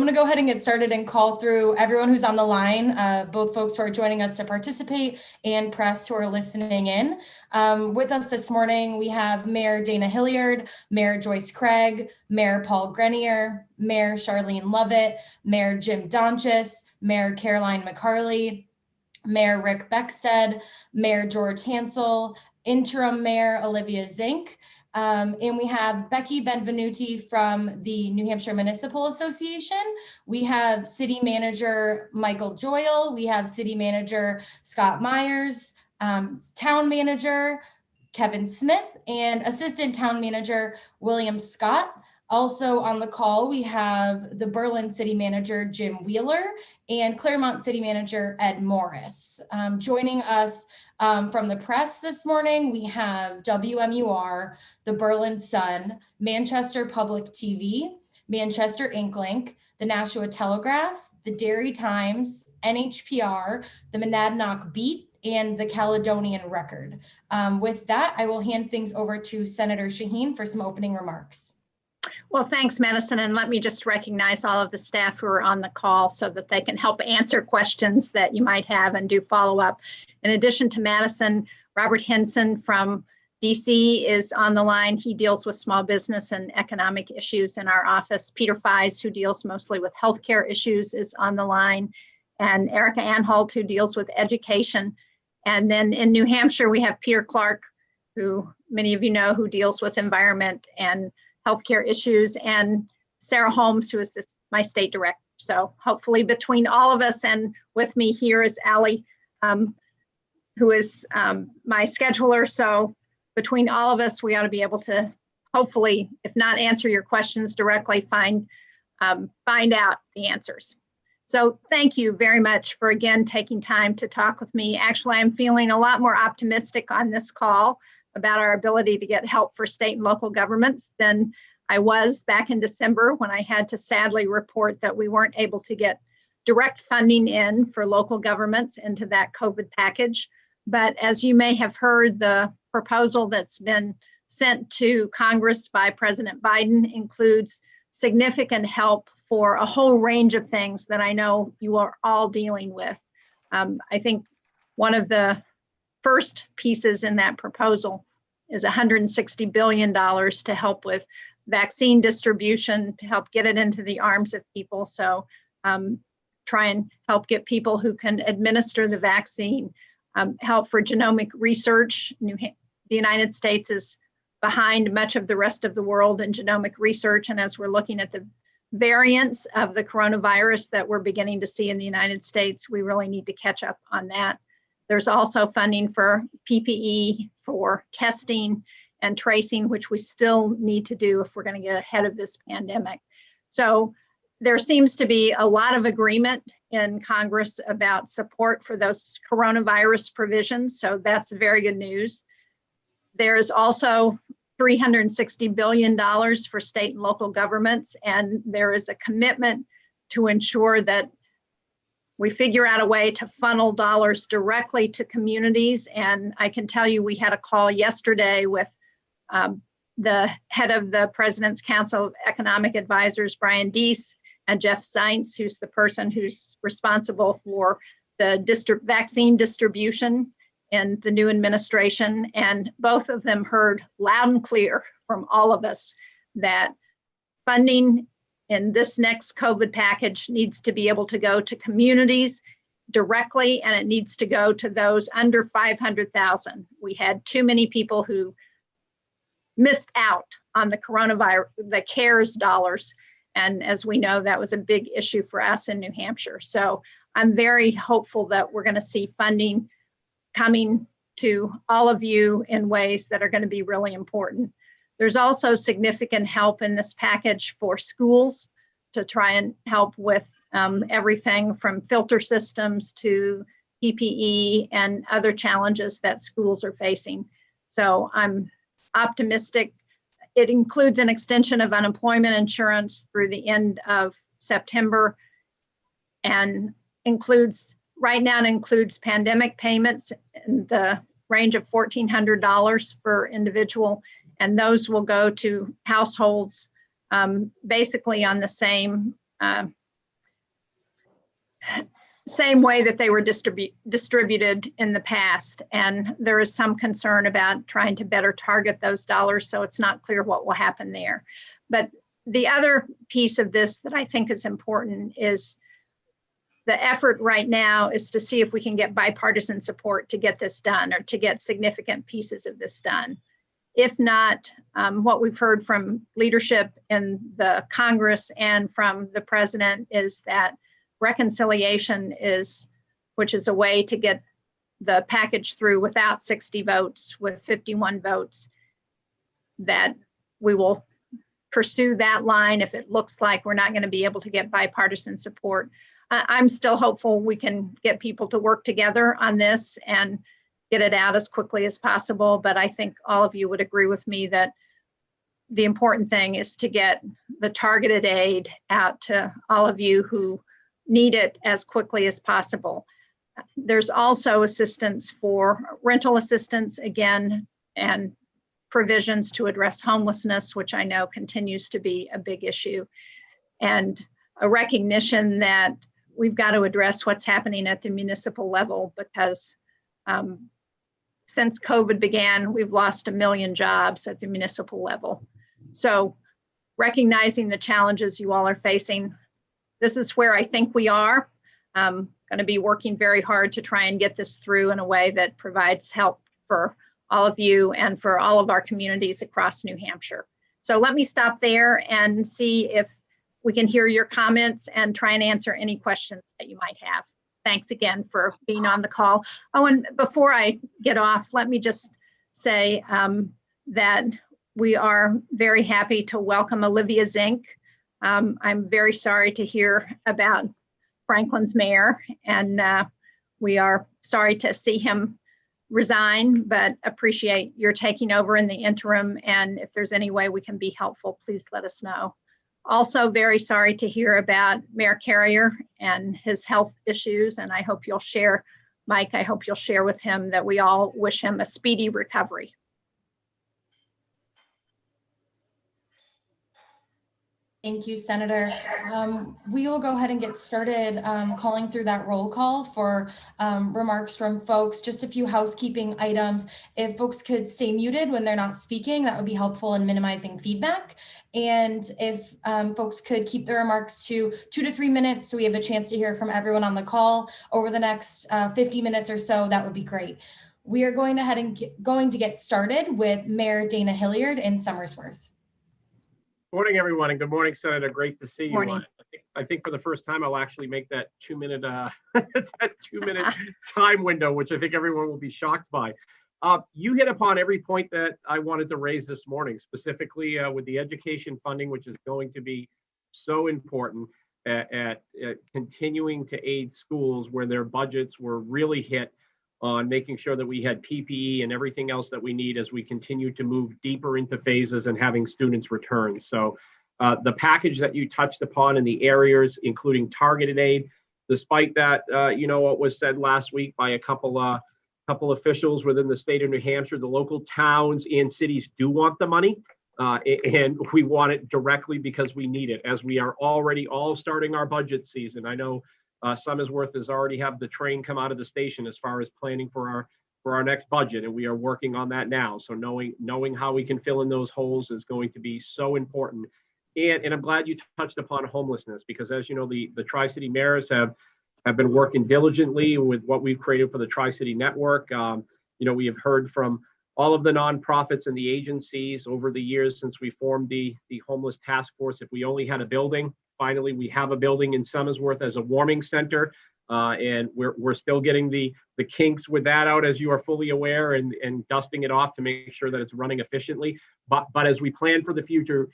going to go ahead and get started and call through everyone who's on the line, both folks who are joining us to participate and press who are listening in. With us this morning, we have Mayor Dana Hilliard, Mayor Joyce Craig, Mayor Paul Grenier, Mayor Charlene Lovett, Mayor Jim Donchis, Mayor Caroline McCarley, Mayor Rick Beckstead, Mayor George Hansel, Interim Mayor Olivia Zink, and we have Becky Benvenuti from the New Hampshire Municipal Association. We have City Manager Michael Joyle. We have City Manager Scott Myers, Town Manager Kevin Smith, and Assistant Town Manager William Scott. Also on the call, we have the Berlin City Manager Jim Wheeler and Claremont City Manager Ed Morris. Joining us from the press this morning, we have WMUR, the Berlin Sun, Manchester Public TV, Manchester Inklink, the Nashua Telegraph, the Derry Times, NHPR, the Monadnock Beat, and the Caledonian Record. With that, I will hand things over to Senator Shaheen for some opening remarks. Well, thanks, Madison, and let me just recognize all of the staff who are on the call so that they can help answer questions that you might have and do follow up. In addition to Madison, Robert Henson from DC is on the line. He deals with small business and economic issues in our office. Peter Fies, who deals mostly with healthcare issues, is on the line. And Erica Anholt, who deals with education. And then in New Hampshire, we have Peter Clark, who many of you know, who deals with environment and healthcare issues, and Sarah Holmes, who is my state director. So hopefully between all of us, and with me here is Allie, who is my scheduler. So between all of us, we ought to be able to hopefully, if not answer your questions directly, find out the answers. So thank you very much for again taking time to talk with me. Actually, I'm feeling a lot more optimistic on this call about our ability to get help for state and local governments than I was back in December, when I had to sadly report that we weren't able to get direct funding in for local governments into that COVID package. But as you may have heard, the proposal that's been sent to Congress by President Biden includes significant help for a whole range of things that I know you are all dealing with. I think one of the first pieces in that proposal is $160 billion to help with vaccine distribution, to help get it into the arms of people. So try and help get people who can administer the vaccine, help for genomic research. The United States is behind much of the rest of the world in genomic research. And as we're looking at the variants of the coronavirus that we're beginning to see in the United States, we really need to catch up on that. There's also funding for PPE, for testing and tracing, which we still need to do if we're going to get ahead of this pandemic. So there seems to be a lot of agreement in Congress about support for those coronavirus provisions. So that's very good news. There is also $360 billion for state and local governments, and there is a commitment to ensure that we figure out a way to funnel dollars directly to communities. And I can tell you, we had a call yesterday with the head of the President's Council of Economic Advisors, Brian Deese, and Jeff Zients, who's the person who's responsible for the vaccine distribution in the new administration. And both of them heard loud and clear from all of us that funding in this next COVID package needs to be able to go to communities directly, and it needs to go to those under 500,000. We had too many people who missed out on the coronavirus, the CARES dollars. And as we know, that was a big issue for us in New Hampshire. So I'm very hopeful that we're going to see funding coming to all of you in ways that are going to be really important. There's also significant help in this package for schools to try and help with everything from filter systems to PPE and other challenges that schools are facing. So I'm optimistic. It includes an extension of unemployment insurance through the end of September, and right now it includes pandemic payments in the range of $1,400 per individual, and those will go to households basically on the same same way that they were distributed in the past. And there is some concern about trying to better target those dollars, so it's not clear what will happen there. But the other piece of this that I think is important is the effort right now is to see if we can get bipartisan support to get this done, or to get significant pieces of this done. If not, what we've heard from leadership in the Congress and from the president is that reconciliation which is a way to get the package through without 60 votes, with 51 votes, that we will pursue that line if it looks like we're not going to be able to get bipartisan support. I'm still hopeful we can get people to work together on this and get it out as quickly as possible. But I think all of you would agree with me that the important thing is to get the targeted aid out to all of you who need it as quickly as possible. There's also assistance for rental assistance, again, and provisions to address homelessness, which I know continues to be a big issue, and a recognition that we've got to address what's happening at the municipal level, because since COVID began, we've lost 1 million jobs at the municipal level. So recognizing the challenges you all are facing, this is where I think we are. Going to be working very hard to try and get this through in a way that provides help for all of you and for all of our communities across New Hampshire. So let me stop there and see if we can hear your comments and try and answer any questions that you might have. Thanks again for being on the call. Oh, and before I get off, let me just say that we are very happy to welcome Olivia Zink. I'm very sorry to hear about Franklin's mayor, and we are sorry to see him resign, but appreciate your taking over in the interim. And if there's any way we can be helpful, please let us know. Also very sorry to hear about Mayor Carrier and his health issues. And I hope you'll share, Mike, I hope you'll share with him that we all wish him a speedy recovery. Thank you, Senator. We will go ahead and get started calling through that roll call for remarks from folks. Just a few housekeeping items. If folks could stay muted when they're not speaking, that would be helpful in minimizing feedback. And if folks could keep their remarks to 2 to 3 minutes so we have a chance to hear from everyone on the call over the next 50 minutes or so, that would be great. We are going to get started with Mayor Dana Hilliard in Somersworth. Morning, everyone, and good morning, Senator. Great to see you. Morning. I think for the first time, I'll actually make that 2-minute that 2-minute time window, which I think everyone will be shocked by. You hit upon every point that I wanted to raise this morning, specifically with the education funding, which is going to be so important at continuing to aid schools where their budgets were really hit on making sure that we had PPE and everything else that we need as we continue to move deeper into phases and having students return. So the package that you touched upon in the areas, including targeted aid, despite that, you know, what was said last week by a couple officials within the state of New Hampshire, the local towns and cities do want the money. And we want it directly because we need it, as we are already all starting our budget season. I know Somersworth has already have the train come out of the station as far as planning for our next budget, and we are working on that now. So knowing how we can fill in those holes is going to be so important. And I'm glad you touched upon homelessness, because as you know, the Tri-City mayors have been working diligently with what we've created for the Tri-City network. You know, we have heard from all of the nonprofits and the agencies over the years since we formed the homeless task force. If we only had a building, finally we have a building in Somersworth as a warming center, and we're still getting the kinks with that out, as you are fully aware, and dusting it off to make sure that it's running efficiently. But as we plan for the future,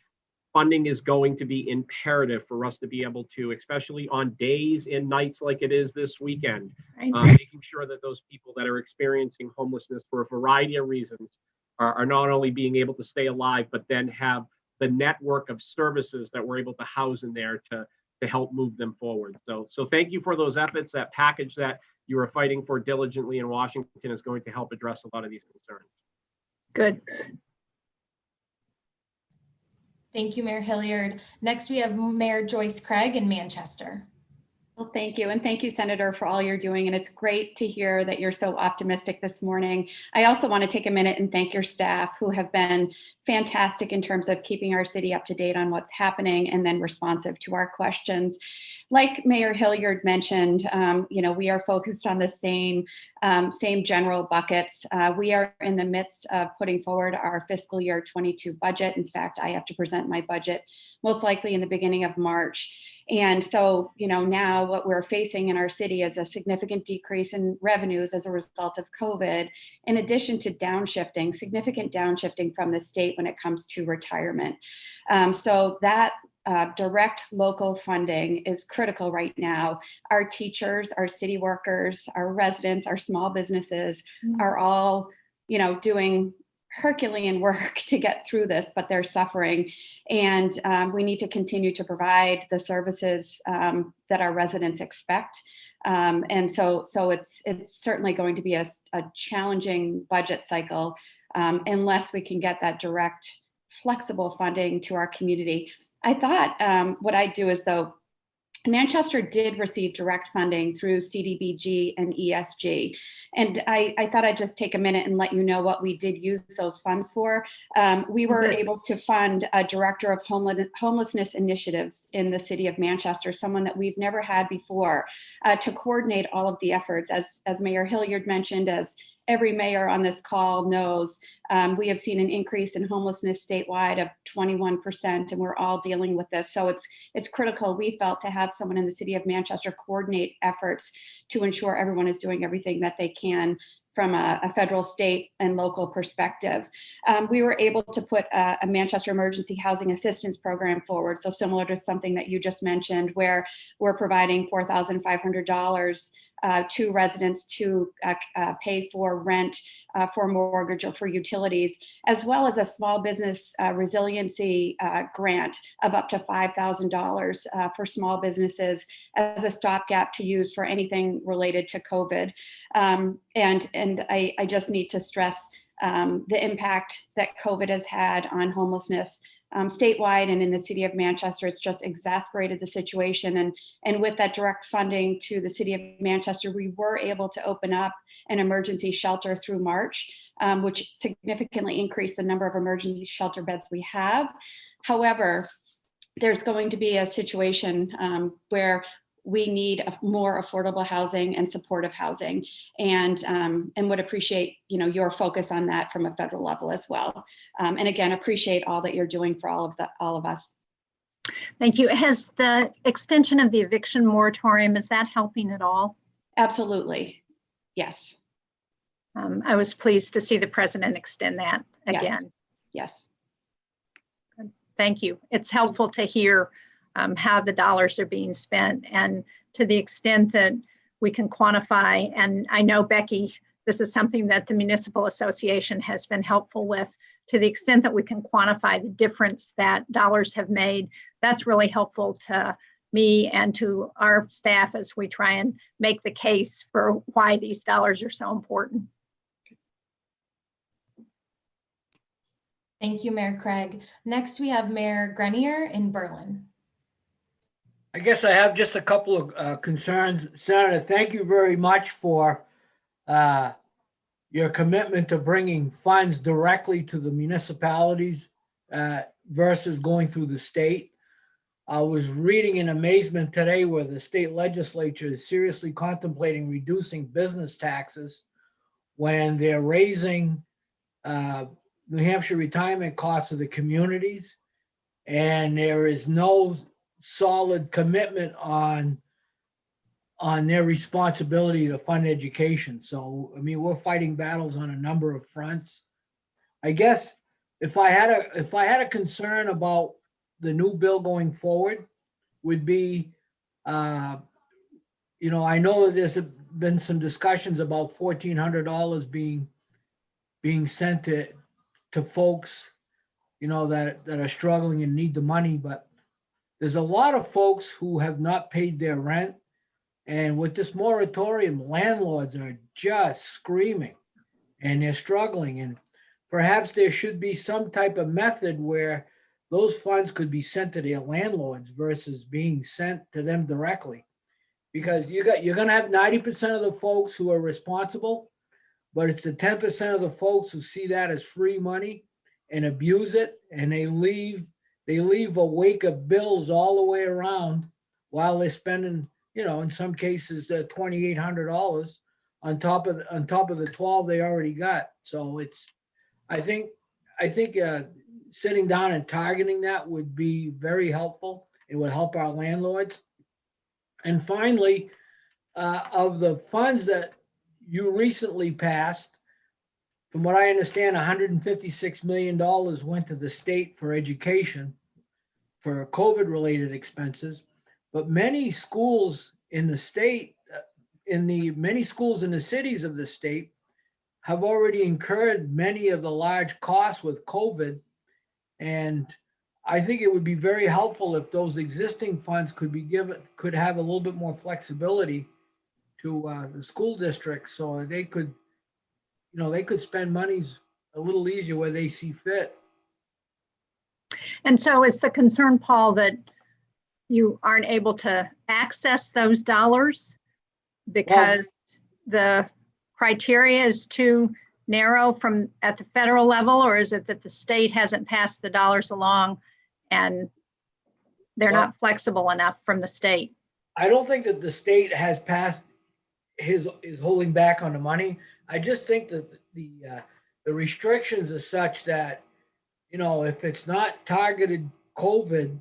funding is going to be imperative for us to be able to, especially on days and nights like it is this weekend, making sure that those people that are experiencing homelessness for a variety of reasons are not only being able to stay alive, but then have the network of services that we're able to house in there to help move them forward. So thank you for those efforts. That package that you are fighting for diligently in Washington is going to help address a lot of these concerns. Good. Thank you, Mayor Hilliard. Next, we have Mayor Joyce Craig in Manchester. Well, thank you. And thank you, Senator, for all you're doing. And it's great to hear that you're so optimistic this morning. I also want to take a minute and thank your staff who have been fantastic in terms of keeping our city up to date on what's happening and then responsive to our questions. Like Mayor Hilliard mentioned, we are focused on the same general buckets. We are in the midst of putting forward our fiscal year 22 budget. In fact, I have to present my budget most likely in the beginning of March. And so, now what we're facing in our city is a significant decrease in revenues as a result of COVID, in addition to significant downshifting from the state when it comes to retirement. So that direct local funding is critical right now. Our teachers, our city workers, our residents, our small businesses are all, doing Herculean work to get through this, but they're suffering. And we need to continue to provide the services that our residents expect. And so it's certainly going to be a challenging budget cycle unless we can get that direct, flexible funding to our community. I thought what I'd do is, though, Manchester did receive direct funding through CDBG and ESG. And I thought I'd just take a minute and let you know what we did use those funds for. We were able to fund a director of homelessness initiatives in the city of Manchester, someone that we've never had before, to coordinate all of the efforts. As Mayor Hilliard mentioned, as every mayor on this call knows, we have seen an increase in homelessness statewide of 21%, and we're all dealing with this. So it's critical, we felt, to have someone in the city of Manchester coordinate efforts to ensure everyone is doing everything that they can from a federal, state, and local perspective. We were able to put a Manchester Emergency Housing Assistance Program forward, so similar to something that you just mentioned, where we're providing $4,500 to residents to pay for rent, for mortgage, or for utilities, as well as a small business resiliency grant of up to $5,000 for small businesses as a stopgap to use for anything related to COVID. And I just need to stress the impact that COVID has had on homelessness statewide and in the city of Manchester. It's just exacerbated the situation. And with that direct funding to the city of Manchester, we were able to open up an emergency shelter through March, which significantly increased the number of emergency shelter beds we have. However, there's going to be a situation where we need more affordable housing and supportive housing, and would appreciate your focus on that from a federal level as well. And again, appreciate all that you're doing for all of us. Thank you. Has the extension of the eviction moratorium, is that helping at all? Absolutely, yes. I was pleased to see the president extend that again. Yes. Good. Thank you. It's helpful to hear how the dollars are being spent, and to the extent that we can quantify. And I know, Becky, this is something that the Municipal Association has been helpful with. To the extent that we can quantify the difference that dollars have made, that's really helpful to me and to our staff as we try and make the case for why these dollars are so important. Thank you, Mayor Craig. Next, we have Mayor Grenier in Berlin. I guess I have just a couple of concerns. Senator, thank you very much for your commitment to bringing funds directly to the municipalities versus going through the state. I was reading in amazement today where the state legislature is seriously contemplating reducing business taxes when they're raising New Hampshire retirement costs of the communities, and there is no solid commitment on their responsibility to fund education. So, I mean, we're fighting battles on a number of fronts. I guess if I had a concern about the new bill going forward would be, I know that there's been some discussions about $1,400 being sent to folks, that are struggling and need the money, but there's a lot of folks who have not paid their rent. And with this moratorium, landlords are just screaming and they're struggling. And perhaps there should be some type of method where those funds could be sent to their landlords versus being sent to them directly. because you're gonna have 90% of the folks who are responsible, but it's the 10% of the folks who see that as free money and abuse it, and they leave a wake of bills all the way around while they're spending, in some cases, $2,800 on top of the 12 they already got. So I think sitting down and targeting that would be very helpful. It would help our landlords. And finally, of the funds that you recently passed, from what I understand, $156 million went to the state for education for COVID-related expenses. But many schools in the state, many schools in the cities of the state have already incurred many of the large costs with COVID. And I think it would be very helpful if those existing funds could have a little bit more flexibility to the school districts, so they could spend monies a little easier where they see fit. And so is the concern, Paul, that you aren't able to access those dollars because the criteria is too narrow at the federal level, or is it that the state hasn't passed the dollars along and they're not flexible enough from the state? I don't think that the state has passed is holding back on the money. I just think that the restrictions are such that, if it's not targeted COVID,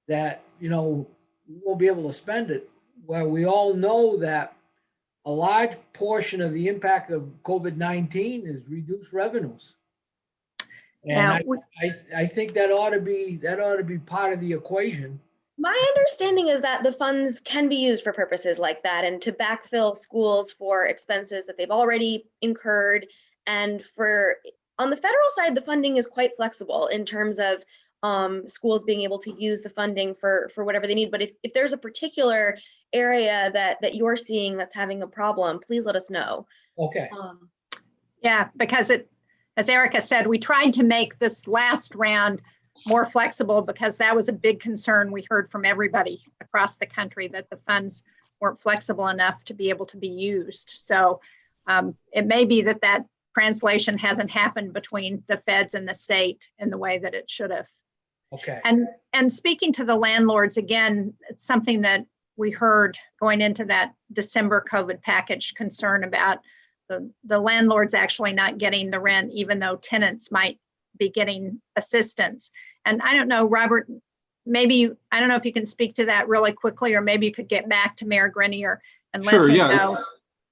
that, we won't be able to spend it. Well, we all know that a large portion of the impact of COVID-19 is reduced revenues. And I think that ought to be part of the equation. My understanding is that the funds can be used for purposes like that and to backfill schools for expenses that they've already incurred. And on the federal side, the funding is quite flexible in terms of schools being able to use the funding for whatever they need. But if there's a particular area that you're seeing that's having a problem, please let us know. Okay. Yeah, because as Erica said, we tried to make this last round more flexible because that was a big concern we heard from everybody across the country, that the funds weren't flexible enough to be able to be used. So it may be that translation hasn't happened between the feds and the state in the way that it should have. Okay. And speaking to the landlords, again, it's something that we heard going into that December COVID package, concern about the landlords actually not getting the rent, even though tenants might be getting assistance. And I don't know, Robert, I don't know if you can speak to that really quickly, or maybe you could get back to Mayor Grenier and let him know.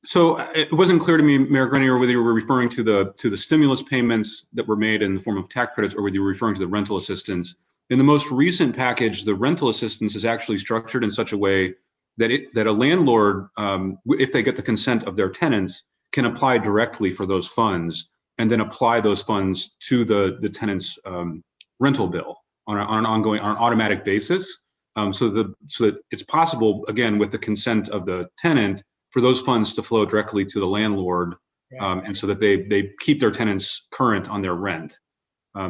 So it wasn't clear to me, Mayor Grenier, whether you were referring to the stimulus payments that were made in the form of tax credits, or whether you were referring to the rental assistance. In the most recent package, the rental assistance is actually structured in such a way that a landlord, if they get the consent of their tenants, can apply directly for those funds and then apply those funds to the tenant's rental bill on an automatic basis. So that it's possible, again, with the consent of the tenant, for those funds to flow directly to the landlord, and so that they keep their tenants current on their rent.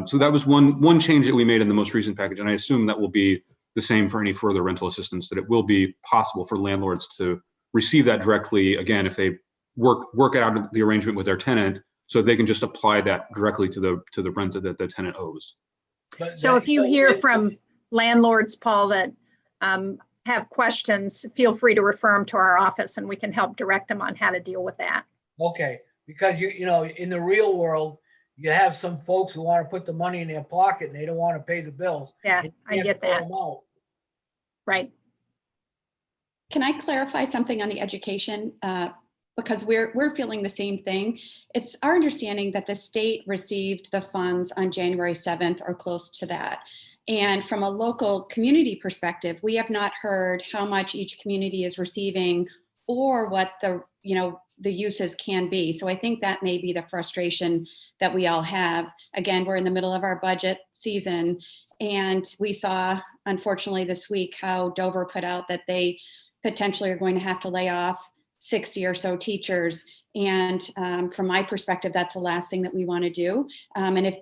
So that was one change that we made in the most recent package, and I assume that will be the same for any further rental assistance, that it will be possible for landlords to receive that directly, again, if they work out the arrangement with their tenant, so they can just apply that directly to the rent that the tenant owes. So if you hear from landlords, Paul, that have questions, feel free to refer them to our office and we can help direct them on how to deal with that. Okay, because in the real world, you have some folks who want to put the money in their pocket and they don't want to pay the bills. Yeah, I get that. Right. Can I clarify something on the education? Because we're feeling the same thing. It's our understanding that the state received the funds on January 7th or close to that. And from a local community perspective, we have not heard how much each community is receiving or what the uses can be. So I think that may be the frustration that we all have. Again, we're in the middle of our budget season, and we saw, unfortunately, this week how Dover put out that they potentially are going to have to lay off 60 or so teachers. And from my perspective, that's the last thing that we want to do. And if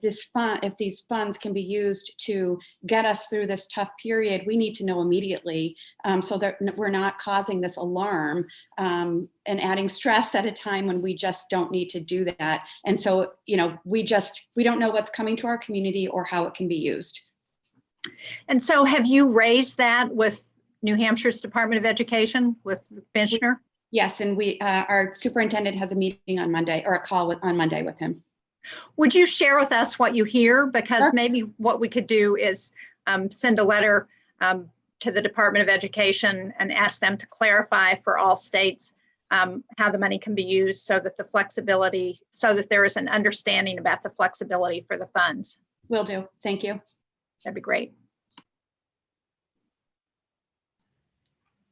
these funds can be used to get us through this tough period, we need to know immediately, so that we're not causing this alarm and adding stress at a time when we just don't need to do that. And so, you know, we don't know what's coming to our community or how it can be used. And so have you raised that with New Hampshire's Department of Education, with the commissioner? Yes, and our superintendent has a meeting on Monday, or a call on Monday with him. Would you share with us what you hear? Because Sure. maybe what we could do is send a letter to the Department of Education and ask them to clarify for all states how the money can be used, so that there is an understanding about the flexibility for the funds. Will do. Thank you. That'd be great.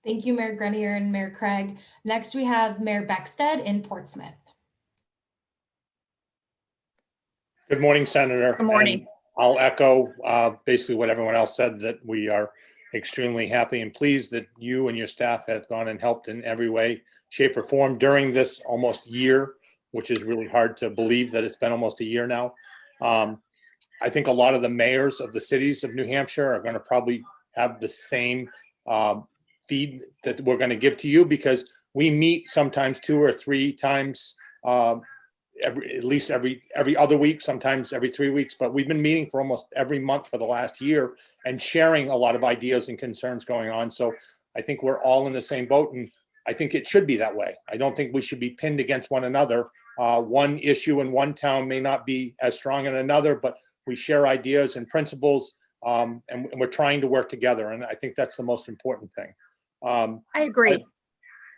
Thank you, Mayor Grenier and Mayor Craig. Next, we have Mayor Beckstead in Portsmouth. Good morning, Senator. Good morning. And I'll echo basically what everyone else said, that we are extremely happy and pleased that you and your staff have gone and helped in every way, shape, or form during this almost year, which is really hard to believe that it's been almost a year now. I think a lot of the mayors of the cities of New Hampshire are going to probably have the same feed that we're going to give to you, because we meet sometimes 2 or 3 times, at least every other week, sometimes every 3 weeks, but we've been meeting for almost every month for the last year and sharing a lot of ideas and concerns going on. So I think we're all in the same boat, and I think it should be that way. I don't think we should be pinned against one another. One issue in one town may not be as strong in another, but we share ideas and principles, and we're trying to work together. And I think that's the most important thing. I agree.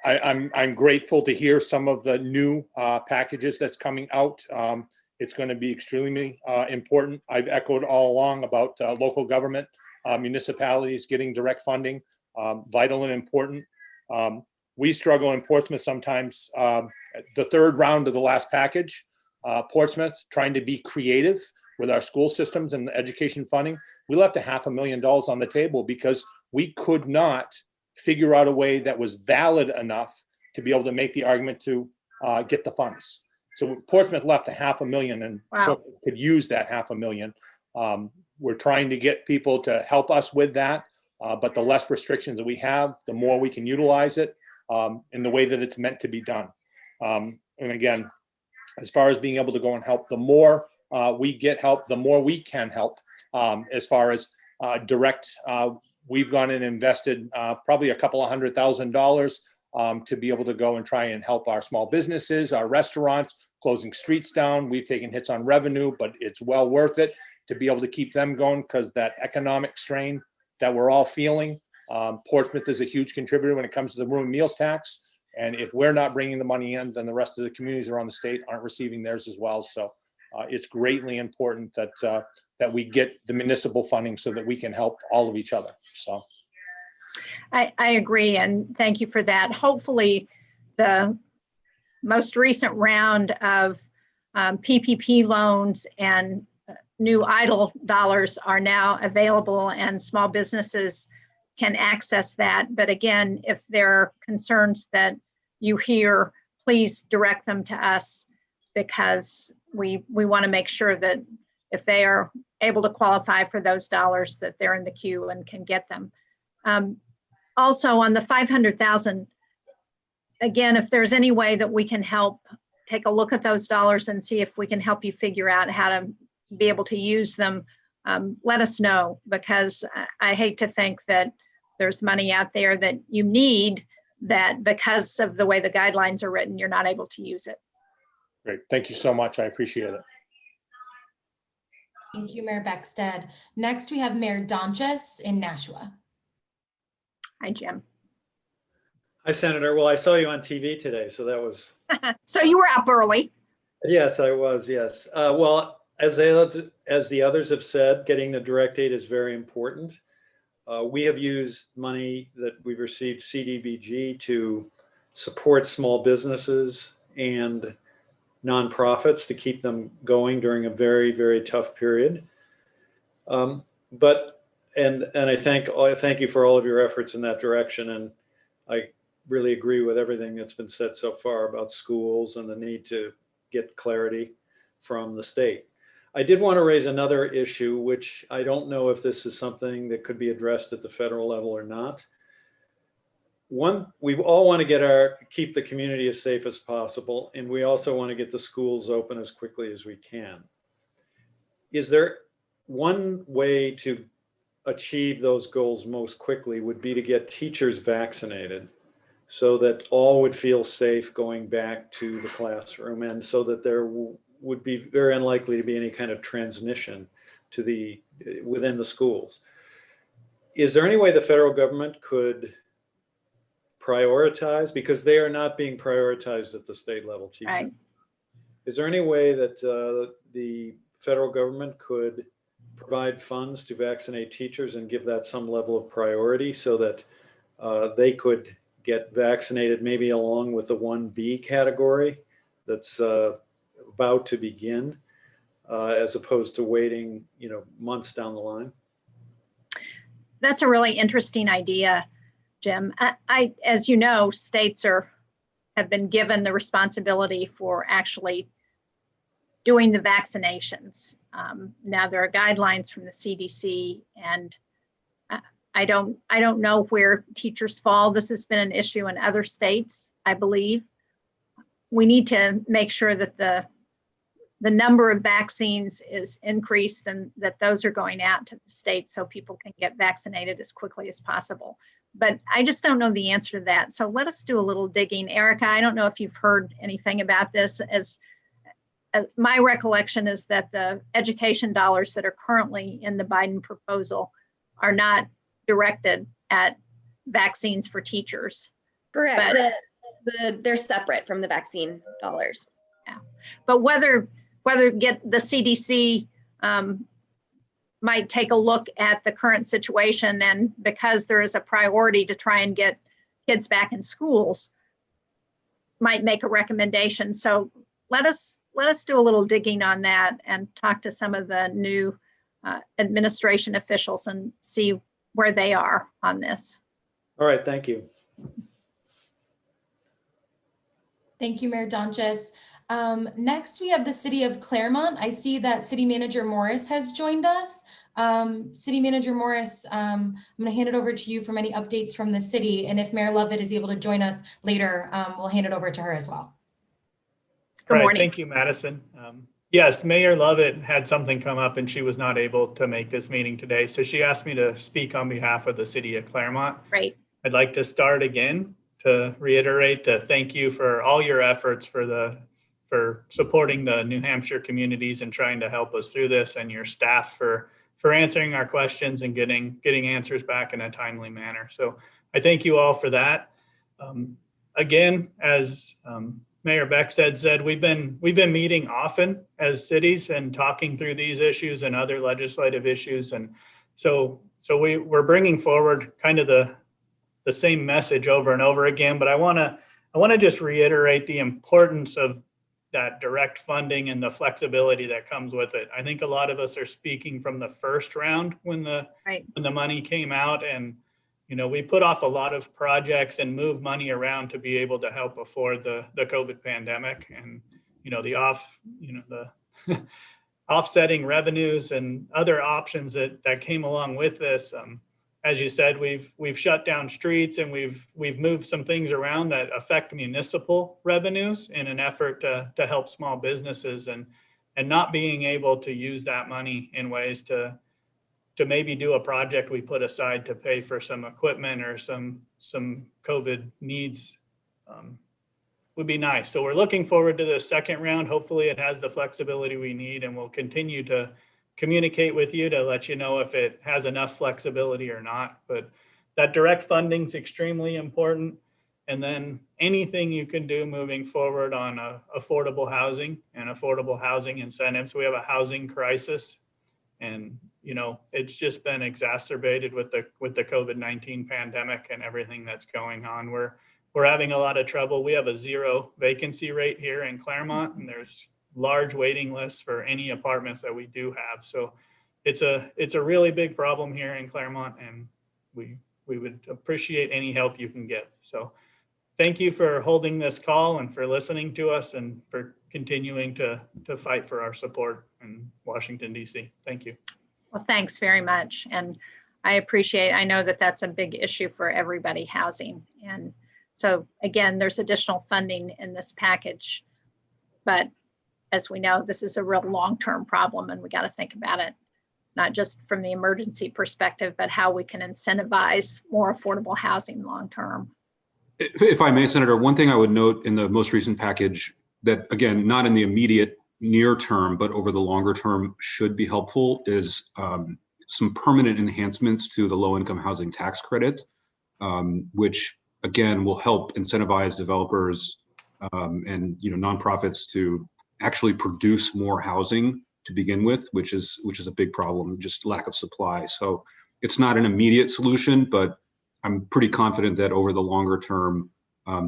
I'm grateful to hear some of the new packages that's coming out. It's going to be extremely important. I've echoed all along about local government, municipalities getting direct funding, vital and important. We struggle in Portsmouth sometimes. The third round of the last package, Portsmouth trying to be creative with our school systems and education funding. We left $500,000 on the table because we could not figure out a way that was valid enough to be able to make the argument to get the funds. So Portsmouth left $500,000, and wow, could use that $500,000. We're trying to get people to help us with that, but the less restrictions that we have, the more we can utilize it in the way that it's meant to be done. And again, as far as being able to go and help, the more we get help, the more we can help. As far as direct, we've gone and invested probably a couple of $100,000 to be able to go and try and help our small businesses, our restaurants, closing streets down. We've taken hits on revenue, but it's well worth it to be able to keep them going, because that economic strain that we're all feeling. Portsmouth is a huge contributor when it comes to the room and meals tax. And if we're not bringing the money in, then the rest of the communities around the state aren't receiving theirs as well. So it's greatly important that that we get the municipal funding so that we can help all of each other. So I agree, and thank you for that. Hopefully the most recent round of PPP loans and new EIDL dollars are now available, and small businesses can access that. But again, if there are concerns that you hear, please direct them to us, because we want to make sure that if they are able to qualify for those dollars, that they're in the queue and can get them. Also on the 500,000, again, if there's any way that we can help, take a look at those dollars and see if we can help you figure out how to be able to use them. Let us know, because I hate to think that there's money out there that you need, that because of the way the guidelines are written, you're not able to use it. great. Thank you so much. I appreciate it. Thank you, Mayor Beckstead. Next, we have Mayor Donchis in Nashua. Hi, Jim. Hi, Senator. Well, I saw you on TV today, so that was... So you were up early. Yes, I was, yes. Well, as the others have said, getting the direct aid is very important. We have used money that we've received CDBG to support small businesses and nonprofits to keep them going during a very, very tough period. And I thank you for all of your efforts in that direction. And really agree with everything that's been said so far about schools and the need to get clarity from the state. I did want to raise another issue, which I don't know if this is something that could be addressed at the federal level or not. One, we all want to keep the community as safe as possible, and we also want to get the schools open as quickly as we can. Is there one way to achieve those goals most quickly would be to get teachers vaccinated so that all would feel safe going back to the classroom, and so that there would be very unlikely to be any kind of transmission to within the schools. Is there any way the federal government could prioritize, because they are not being prioritized at the state level, teachers? Right. Is there any way that the federal government could provide funds to vaccinate teachers and give that some level of priority so that they could get vaccinated, maybe along with the 1B category that's about to begin, as opposed to waiting, months down the line? That's a really interesting idea, Jim. As you know, states have been given the responsibility for actually doing the vaccinations. Now there are guidelines from the CDC, and I don't know where teachers fall. This has been an issue in other states, I believe. We need to make sure that the number of vaccines is increased and that those are going out to the states so people can get vaccinated as quickly as possible. But I just don't know the answer to that. So let us do a little digging. Erica, I don't know if you've heard anything about this. As my recollection is that the education dollars that are currently in the Biden proposal are not directed at vaccines for teachers. Correct. They're separate from the vaccine dollars. Yeah. But whether get the CDC might take a look at the current situation, and because there is a priority to try and get kids back in schools, might make a recommendation. So let us do a little digging on that and talk to some of the new administration officials and see where they are on this. All right, thank you. Thank you, Mayor Donches. Next, we have the City of Claremont. I see that City Manager Morris has joined us. City Manager Morris, I'm going to hand it over to you for any updates from the city. And if Mayor Lovett is able to join us later, we'll hand it over to her as well. Good morning. Thank you, Madison. Yes, Mayor Lovett had something come up and she was not able to make this meeting today. So she asked me to speak on behalf of the City of Claremont. Great. I'd like to start again to reiterate to thank you for all your efforts for supporting the New Hampshire communities and trying to help us through this, and your staff for answering our questions and getting answers back in a timely manner. So I thank you all for that. Again, as Mayor Beck said we've been meeting often as cities and talking through these issues and other legislative issues, and so we're bringing forward kind of the same message over and over again. But I want to just reiterate the importance of that direct funding and the flexibility that comes with it. I think a lot of us are speaking from the first round when the money came out, and we put off a lot of projects and moved money around to be able to help afford the COVID pandemic, and the offsetting revenues and other options that came along with this. As you said, we've shut down streets and we've moved some things around that affect municipal revenues in an effort to help small businesses, and not being able to use that money in ways to maybe do a project we put aside to pay for some equipment or some COVID needs would be nice. So we're looking forward to the second round. Hopefully it has the flexibility we need, and we'll continue to communicate with you to let you know if it has enough flexibility or not. But that direct funding is extremely important. And then anything you can do moving forward on affordable housing and affordable housing incentives. We have a housing crisis, and it's just been exacerbated with the COVID-19 pandemic and everything that's going on. We're having a lot of trouble. We have a 0 vacancy rate here in Claremont, and there's large waiting lists for any apartments that we do have. So it's a really big problem here in Claremont, and we would appreciate any help you can get. So thank you for holding this call and for listening to us and for continuing to fight for our support in Washington, D.C. Thank you. Well, thanks very much. And I know that that's a big issue for everybody, housing. And so again, there's additional funding in this package, but as we know, this is a real long-term problem and we got to think about it, not just from the emergency perspective, but how we can incentivize more affordable housing long-term. If I may, Senator, one thing I would note in the most recent package that, again, not in the immediate near term, but over the longer term should be helpful is some permanent enhancements to the low-income housing tax credit, which again will help incentivize developers and nonprofits to actually produce more housing to begin with, which is a big problem, just lack of supply. So it's not an immediate solution, but I'm pretty confident that over the longer term,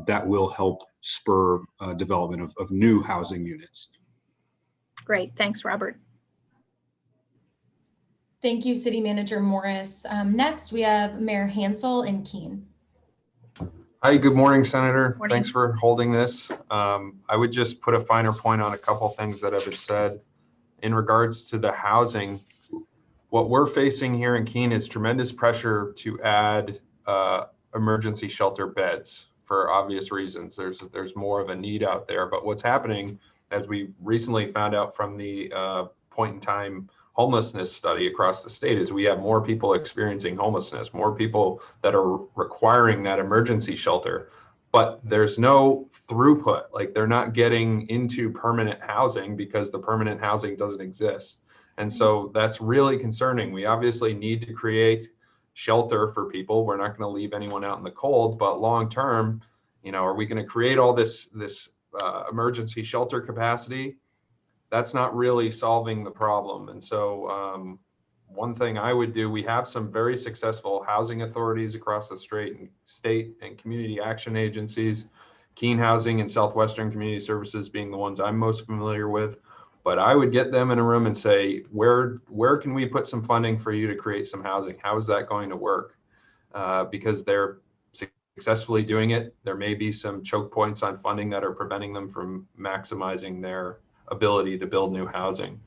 that will help spur development of new housing units. Great, thanks, Robert. Thank you, City Manager Morris. Next, we have Mayor Hansel in Keene. Hi, good morning, Senator. Morning. Thanks for holding this. I would just put a finer point on a couple things that have been said. In regards to the housing, what we're facing here in Keene is tremendous pressure to add emergency shelter beds for obvious reasons. There's more of a need out there, but what's happening, as we recently found out from the point in time homelessness study across the state, is we have more people experiencing homelessness, more people that are requiring that emergency shelter, but there's no throughput. Like, they're not getting into permanent housing because the permanent housing doesn't exist. And so that's really concerning. We obviously need to create shelter for people. We're not going to leave anyone out in the cold, but long term, are we going to create all this emergency shelter capacity? That's not really solving the problem. And so one thing I would do, we have some very successful housing authorities across the state and community action agencies, Keene Housing and Southwestern Community Services being the ones I'm most familiar with. But I would get them in a room and say, where can we put some funding for you to create some housing? How is that going to work? Because they're successfully doing it. There may be some choke points on funding that are preventing them from maximizing their ability to build new housing.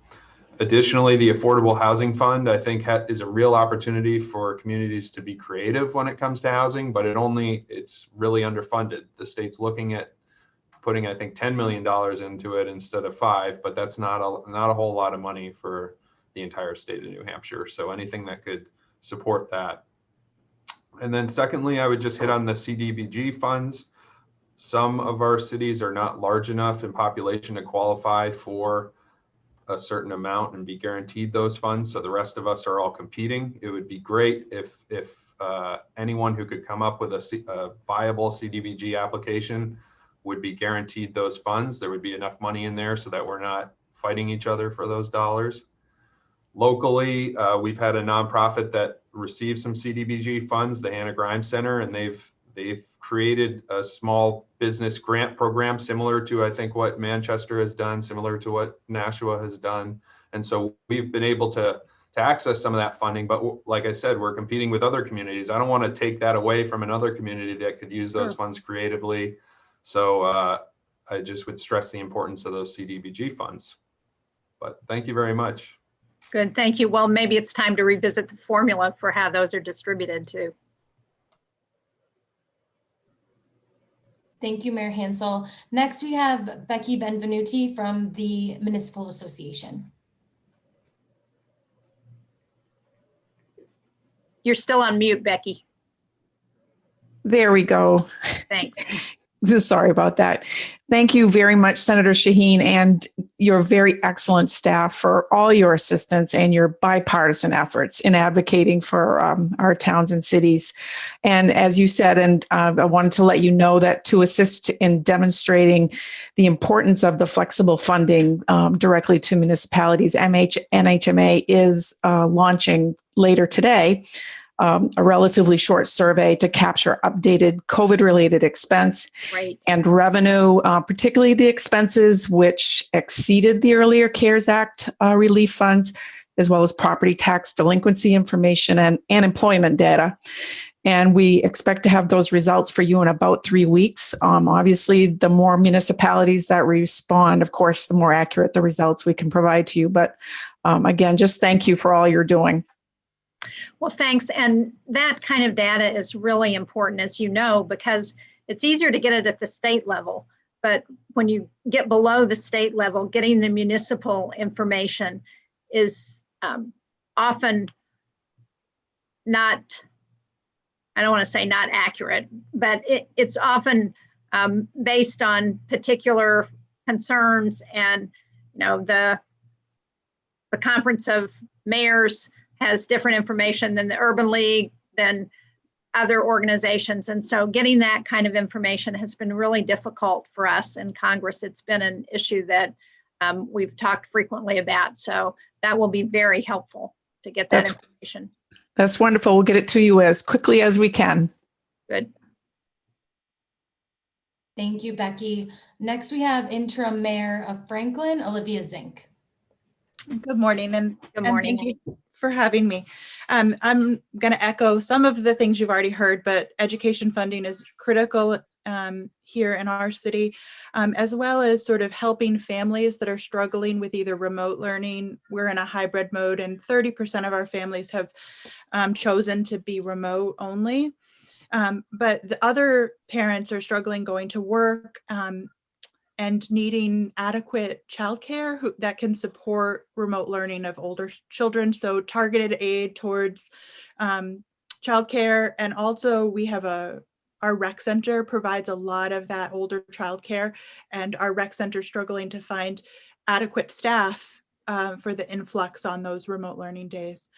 Additionally, the Affordable Housing Fund, I think, is a real opportunity for communities to be creative when it comes to housing, but it's really underfunded. The state's looking at putting, I think, $10 million into it instead of $5 million, but that's not a whole lot of money for the entire state of New Hampshire. So anything that could support that. And then secondly, I would just hit on the CDBG funds. Some of our cities are not large enough in population to qualify for a certain amount and be guaranteed those funds. So the rest of us are all competing. It would be great if anyone who could come up with a viable CDBG application would be guaranteed those funds. There would be enough money in there so that we're not fighting each other for those dollars. Locally, we've had a nonprofit that received some CDBG funds, the Hannah Grimes Center, and they've created a small business grant program similar to, I think, what Manchester has done, similar to what Nashua has done. And so we've been able to access some of that funding, but like I said, we're competing with other communities. I don't want to take that away from another community that could use those funds creatively. So I just would stress the importance of those CDBG funds. But thank you very much. Good, thank you. Well, maybe it's time to revisit the formula for how those are distributed too. Thank you, Mayor Hansel. Next, we have Becky Benvenuti from the Municipal Association. You're still on mute, Becky. There we go. Thanks. Sorry about that. Thank you very much, Senator Shaheen, and your very excellent staff for all your assistance and your bipartisan efforts in advocating for our towns and cities. And as you said, and I wanted to let you know that to assist in demonstrating the importance of the flexible funding directly to municipalities, NHMA is launching later today a relatively short survey to capture updated COVID-related expense and revenue, particularly the expenses which exceeded the earlier CARES Act relief funds, as well as property tax delinquency information and employment data. And we expect to have those results for you in about 3 weeks. Obviously, the more municipalities that respond, of course, the more accurate the results we can provide to you. But again, just thank you for all you're doing. Well, thanks. And that kind of data is really important, as you know, because it's easier to get it at the state level. But when you get below the state level, getting the municipal information is often not, I don't want to say not accurate, but it's often based on particular concerns. And, you know, the Conference of Mayors has different information than the Urban League, than other organizations. And so getting that kind of information has been really difficult for us in Congress. It's been an issue that we've talked frequently about. So that will be very helpful to get that information. That's wonderful. We'll get it to you as quickly as we can. Good. Thank you, Becky. Next, we have Interim Mayor of Franklin, Olivia Zink. Good morning, and Good morning. thank you for having me. I'm going to echo some of the things you've already heard, but education funding is critical here in our city, as well as sort of helping families that are struggling with either remote learning. We're in a hybrid mode, and 30% of our families have chosen to be remote only. But the other parents are struggling going to work and needing adequate childcare that can support remote learning of older children. So targeted aid towards childcare. And also we have our rec center provides a lot of that older childcare, and our rec center is struggling to find adequate staff for the influx on those remote learning days.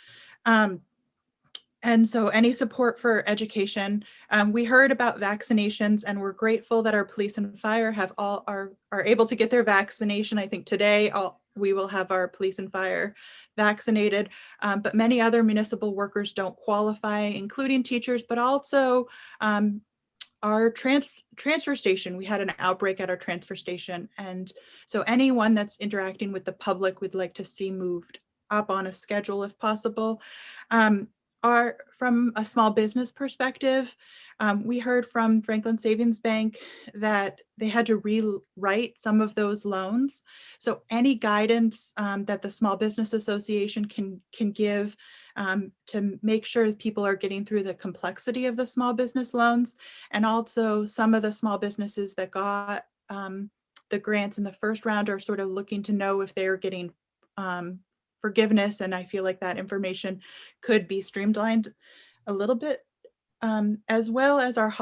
And so any support for education. We heard about vaccinations, and we're grateful that our police and fire are able to get their vaccination. I think today we will have our police and fire vaccinated, but many other municipal workers don't qualify, including teachers, but also our transfer station. We had an outbreak at our transfer station, and so anyone that's interacting with the public we'd like to see moved up on a schedule if possible. From a small business perspective, we heard from Franklin Savings Bank that they had to rewrite some of those loans. So any guidance that the Small Business Association can give to make sure people are getting through the complexity of the small business loans, and also some of the small businesses that got the grants in the first round are sort of looking to know if they're getting forgiveness, and I feel like that information could be streamlined a little bit, as well as our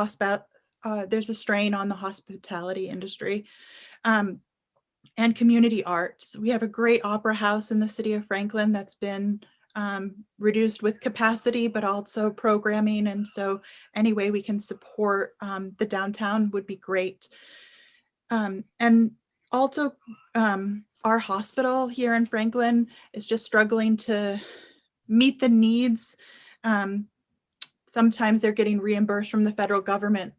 there's a strain on the hospitality industry and community arts. We have a great opera house in the city of Franklin that's been reduced with capacity, but also programming, and so any way we can support the downtown would be great. And also, our hospital here in Franklin is just struggling to meet the needs. Sometimes they're getting reimbursed from the federal government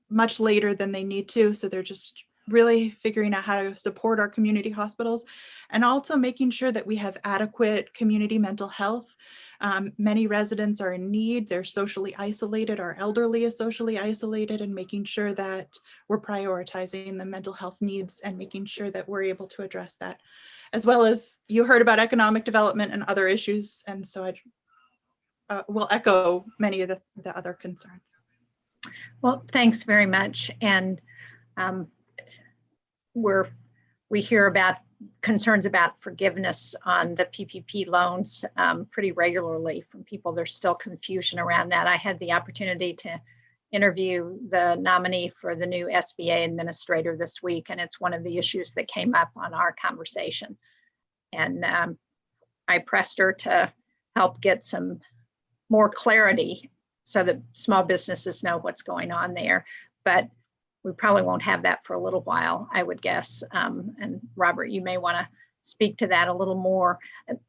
much later than they need to. So they're just really figuring out how to support our community hospitals, and also making sure that we have adequate community mental health. Many residents are in need. They're socially isolated. Our elderly is socially isolated, and making sure that we're prioritizing the mental health needs and making sure that we're able to address that, as well as you heard about economic development and other issues. And so I will echo many of the other concerns. Well, thanks very much. And we hear about concerns about forgiveness on the PPP loans pretty regularly from people. There's still confusion around that. I had the opportunity to interview the nominee for the new SBA administrator this week, and it's one of the issues that came up on our conversation. And I pressed her to help get some more clarity so that small businesses know what's going on there. But we probably won't have that for a little while, I would guess. And Robert, you may want to speak to that a little more.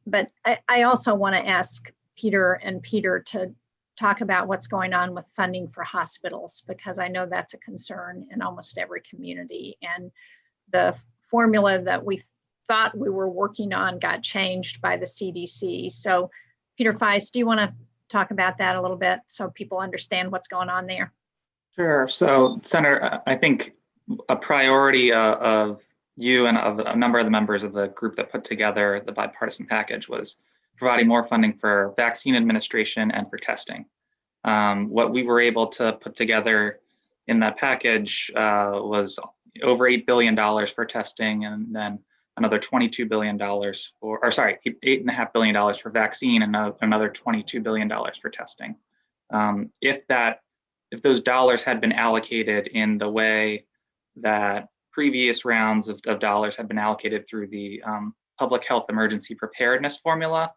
But I also want to ask Peter to talk about what's going on with funding for hospitals, because I know that's a concern in almost every community. And the formula that we thought we were working on got changed by the CDC. So Peter Feist, do you want to talk about that a little bit so people understand what's going on there? Sure. So, Senator, I think a priority of you and of a number of the members of the group that put together the bipartisan package was providing more funding for vaccine administration and for testing. What we were able to put together in that package was over $8 billion for testing, and then another $22 billion $8.5 billion for vaccine, and another $22 billion for testing. If those dollars had been allocated in the way that previous rounds of dollars had been allocated through the public health emergency preparedness formula,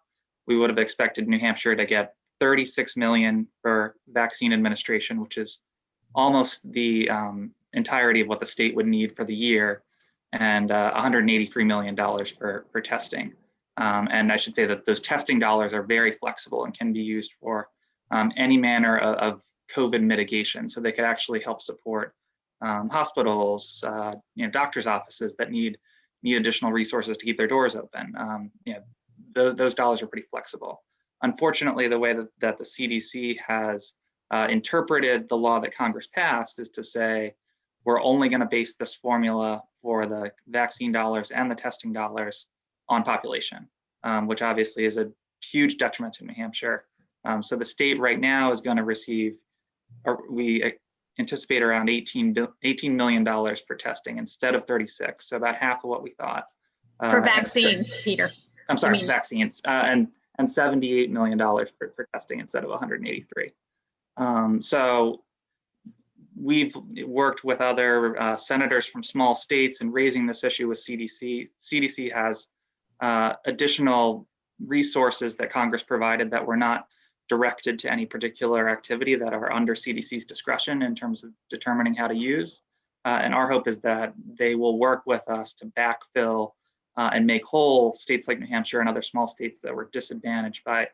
we would have expected New Hampshire to get $36 million for vaccine administration, which is almost the entirety of what the state would need for the year, and $183 million for testing. And I should say that those testing dollars are very flexible and can be used for any manner of COVID mitigation. So they could actually help support hospitals, doctors' offices that need additional resources to keep their doors open. Those dollars are pretty flexible. Unfortunately, the way that the CDC has interpreted the law that Congress passed is to say, we're only going to base this formula for the vaccine dollars and the testing dollars on population, which obviously is a huge detriment to New Hampshire. So the state right now is going to receive, we anticipate around $18 million for testing instead of 36, so about half of what we thought. For vaccines, Peter. I'm sorry, vaccines, and $78 million for testing instead of 183. So we've worked with other senators from small states in raising this issue with CDC. CDC has additional resources that Congress provided that were not directed to any particular activity, that are under CDC's discretion in terms of determining how to use. And our hope is that they will work with us to backfill and make whole states like New Hampshire and other small states that were disadvantaged by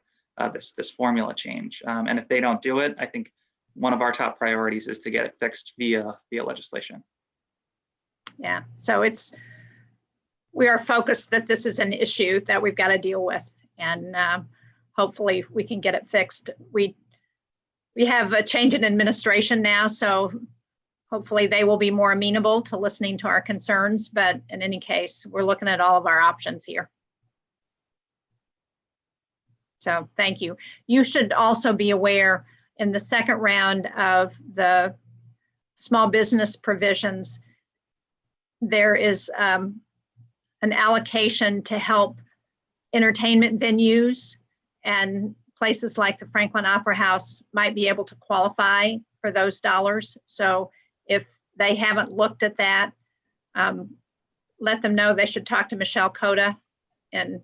this formula change. And if they don't do it, I think one of our top priorities is to get it fixed via legislation. Yeah, so we are focused that this is an issue that we've got to deal with, and hopefully we can get it fixed. We have a change in administration now, so hopefully they will be more amenable to listening to our concerns, but in any case, we're looking at all of our options here. So thank you. You should also be aware in the second round of the small business provisions, there is an allocation to help entertainment venues, and places like the Franklin Opera House might be able to qualify for those dollars. So if they haven't looked at that, let them know they should talk to Michelle Cota in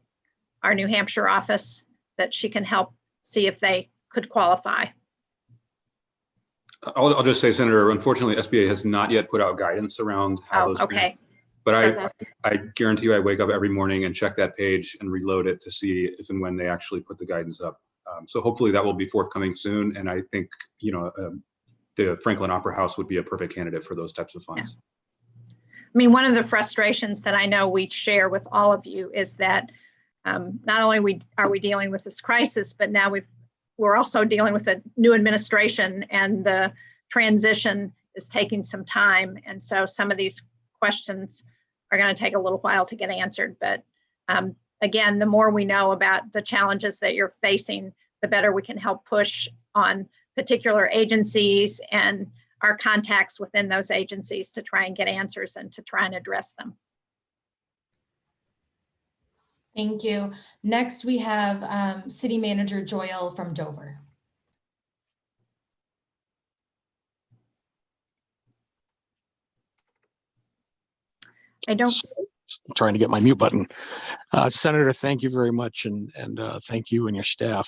our New Hampshire office, that she can help see if they could qualify. I'll just say, Senator, unfortunately, SBA has not yet put out guidance around how those. Okay. But so I guarantee you I wake up every morning and check that page and reload it to see if and when they actually put the guidance up. So hopefully that will be forthcoming soon. And I think, the Franklin Opera House would be a perfect candidate for those types of funds. Yeah. I mean, one of the frustrations that I know we share with all of you is that not only are we dealing with this crisis, but now we're also dealing with a new administration, and the transition is taking some time. And so some of these questions are going to take a little while to get answered. But again, the more we know about the challenges that you're facing, the better we can help push on particular agencies and our contacts within those agencies to try and get answers and to try and address them. Thank you. Next, we have City Manager Joyle from Dover. I don't. I'm trying to get my mute button. Senator, thank you very much, and thank you and your staff,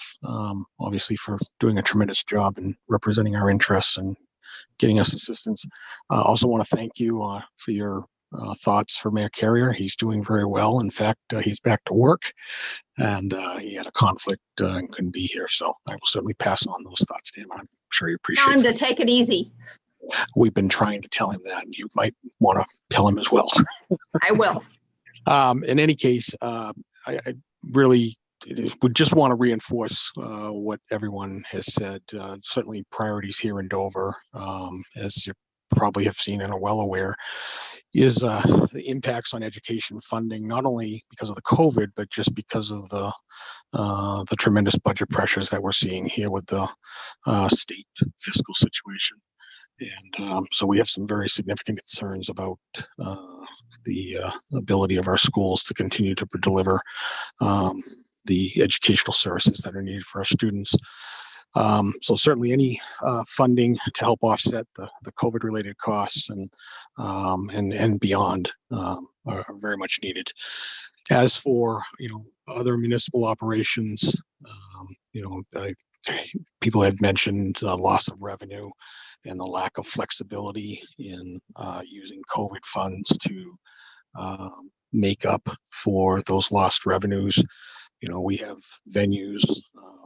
obviously, for doing a tremendous job in representing our interests and getting us assistance. I also want to thank you for your thoughts for Mayor Carrier. He's doing very well. In fact, he's back to work, and he had a conflict and couldn't be here. So I will certainly pass on those thoughts to him. I'm sure you appreciate it. Tell him to take it easy. We've been trying to tell him that, and you might want to tell him as well. I will. In any case, I really we just want to reinforce what everyone has said. Certainly priorities here in Dover, as you probably have seen and are well aware, is the impacts on education funding, not only because of the COVID, but just because of the tremendous budget pressures that we're seeing here with the state fiscal situation. And so we have some very significant concerns about the ability of our schools to continue to deliver the educational services that are needed for our students. So certainly any funding to help offset the COVID-related costs and beyond are very much needed. As for other municipal operations, people have mentioned loss of revenue and the lack of flexibility in using COVID funds to make up for those lost revenues. We have venues,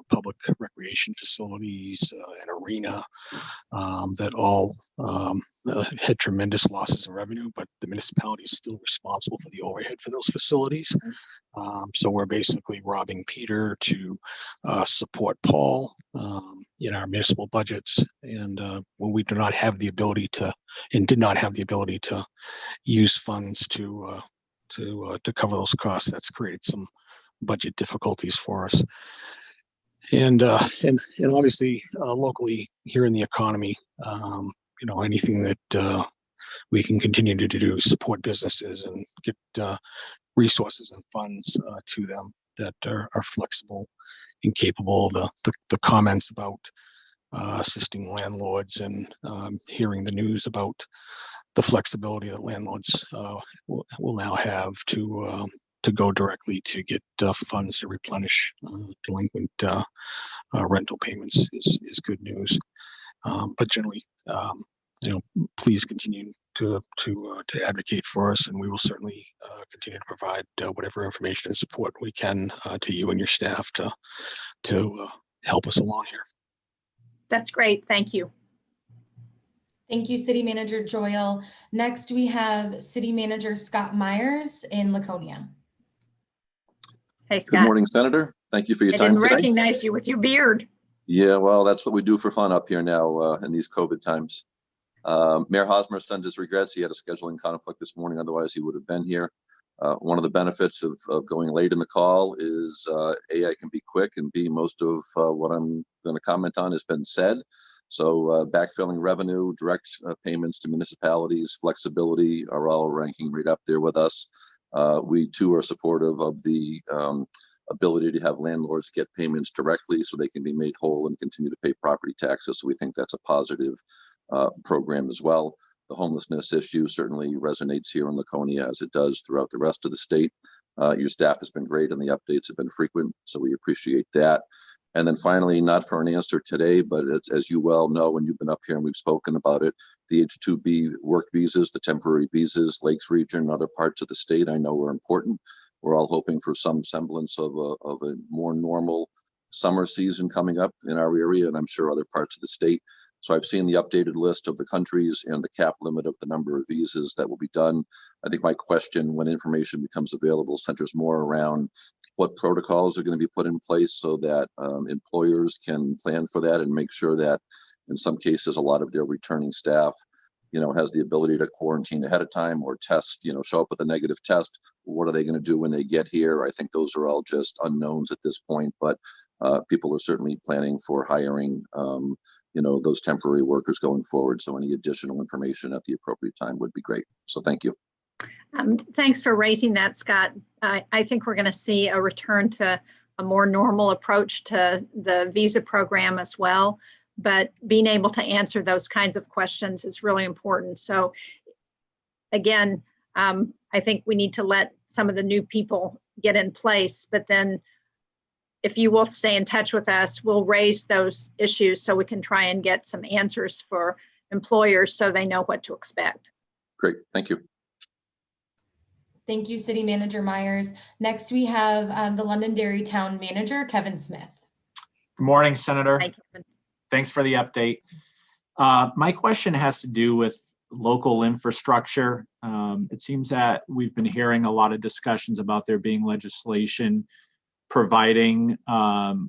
public recreation facilities, an arena that all had tremendous losses in revenue, but the municipality is still responsible for the overhead for those facilities. So we're basically robbing Peter to support Paul in our municipal budgets. And when we do not have the ability to, and did not have the ability to use funds to cover those costs, that's created some budget difficulties for us. And obviously locally here in the economy, anything that we can continue to do, support businesses and get resources and funds to them that are flexible and capable. The comments about assisting landlords and hearing the news about the flexibility that landlords will now have to go directly to get funds to replenish delinquent rental payments is good news. But generally, please continue to advocate for us, and we will certainly continue to provide whatever information and support we can to you and your staff to help us along here. That's great. Thank you. Thank you, City Manager Joyle. Next, we have City Manager Scott Myers in Laconia. Hey, Scott. Good morning, Senator. Thank you for your time today. I didn't recognize you with your beard. Yeah, well, that's what we do for fun up here now in these COVID times. Mayor Hosmer sends his regrets. He had a scheduling conflict this morning, otherwise he would have been here. One of the benefits of going late in the call is A, I can be quick, and B, most of what I'm going to comment on has been said. So backfilling revenue, direct payments to municipalities, flexibility are all ranking right up there with us. We too are supportive of the ability to have landlords get payments directly so they can be made whole and continue to pay property taxes. So we think that's a positive program as well. The homelessness issue certainly resonates here in Laconia as it does throughout the rest of the state. Your staff has been great and the updates have been frequent, so we appreciate that. And then finally, not for an answer today, but it's, as you well know, when you've been up here and we've spoken about it, the H-2B work visas, the temporary visas, Lakes region, and other parts of the state I know are important. We're all hoping for some semblance of a more normal summer season coming up in our area, and I'm sure other parts of the state. So I've seen the updated list of the countries and the cap limit of the number of visas that will be done. I think my question, when information becomes available, centers more around what protocols are going to be put in place so that employers can plan for that and make sure that in some cases, a lot of their returning staff, has the ability to quarantine ahead of time or test, show up with a negative test. What are they going to do when they get here? I think those are all just unknowns at this point, but people are certainly planning for hiring, those temporary workers going forward. So any additional information at the appropriate time would be great. So thank you. Thanks for raising that, Scott. I think we're going to see a return to a more normal approach to the visa program as well. But being able to answer those kinds of questions is really important. So again, I think we need to let some of the new people get in place, but then if you will stay in touch with us, we'll raise those issues so we can try and get some answers for employers so they know what to expect. Great, thank you. Thank you, City Manager Myers. Next, we have the Londonderry Town Manager, Kevin Smith. Good morning, Senator. Hi, Kevin. Thanks for the update. My question has to do with local infrastructure. It seems that we've been hearing a lot of discussions about there being legislation providing